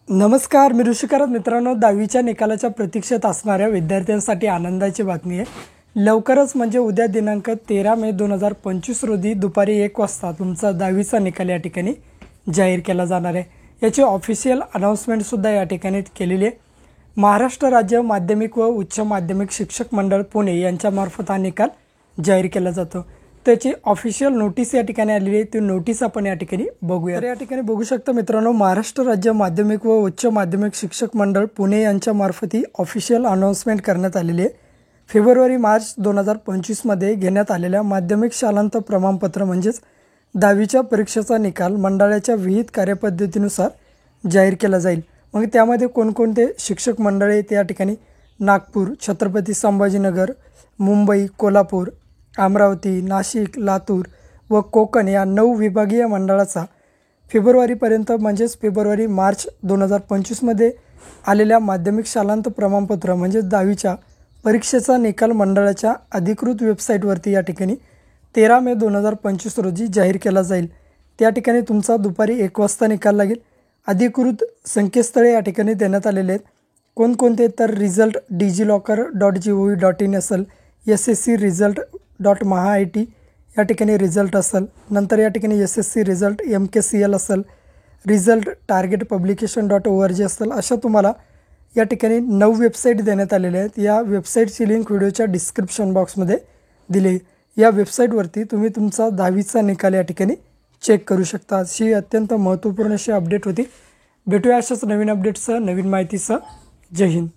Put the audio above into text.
नमस्कार, मी ऋषिकारत मित्रांनो, 10वीच्या निकालाच्या प्रतीक्षेत असणाऱ्या विद्यार्थ्यांसाठी आनंदाची बातमी आहे। लवकरच म्हणजे उद्या दिनांक 13 मे 2025 रोजी दुपारी 1 वाजता तुमचा 10वीचा निकाल या ठिकाणी जाहीर केला जाणार आहे। याची ऑफिशियल अनाउन्समेंटसुद्धा या ठिकाणी केलेली आहे। महाराष्ट्र राज्य माध्यमिक व उच्च माध्यमिक शिक्षक मंडळ पुणे यांच्यामार्फत हा निकाल जाहीर केला जातो। त्याची ऑफिशियल नोटीस या ठिकाणी आलेली आहे, ती नोटीस आपण या ठिकाणी बघूया। तर या ठिकाणी बघू शकता मित्रांनो, महाराष्ट्र राज्य माध्यमिक व उच्च माध्यमिक शिक्षक मंडळ पुणे यांच्यामार्फत ही ऑफिशियल अनाउन्समेंट करण्यात आलेली आहे। फेब्रुवारी-मार्च 2025 मध्ये घेण्यात आलेल्या माध्यमिक शालांत प्रमाणपत्र म्हणजेच 10वीच्या परीक्षेचा निकाल मंडळाच्या विहित कार्यपद्धतीनुसार जाहीर केला जाईल। मग त्यामध्ये कोणकोणते शिक्षक मंडळे आहेत या ठिकाणी नागपूर, छत्रपती संभाजीनगर, मुंबई, कोल्हापूर, अमरावती, नाशिक, लातूर व कोकण या 9 विभागीय मंडळाचा फेब्रुवारीपर्यंत म्हणजेच फेब्रुवारी-मार्च 2025 मध्ये आलेल्या माध्यमिक शालांत प्रमाणपत्र म्हणजे 10वीच्या परीक्षेचा निकाल मंडळाच्या अधिकृत वेबसाईटवरती या ठिकाणी 13 मे 2025 रोजी जाहीर केला जाईल। त्या ठिकाणी तुमचा दुपारी 1 वाजता निकाल लागेल। अधिकृत संकेतस्थळे या ठिकाणी देण्यात आलेले आहेत। कोणकोणते तर रिझल्ट digillocker.gov.in असेल, sscrizalt.maha.it या ठिकाणी रिझल्ट असेल, नंतर या ठिकाणी SSC रिझल्ट MKCL असेल, रिझल्ट टार्गेट पब्लिकेशन.org असेल, अशा तुम्हाला या ठिकाणी 9 वेबसाईट देण्यात आलेल्या आहेत। या वेबसाईटची लिंक व्हिडिओच्या डिस्क्रिप्शन बॉक्समध्ये दिली। या वेबसाईटवरती तुम्ही तुमचा 10वीचा निकाल या ठिकाणी चेक करू शकता। अशी अत्यंत महत्त्वपूर्ण अशी अपडेट होती। भेटूया अशाच नवीन अपडेट्ससह, नवीन माहितीसह। जय हिंद।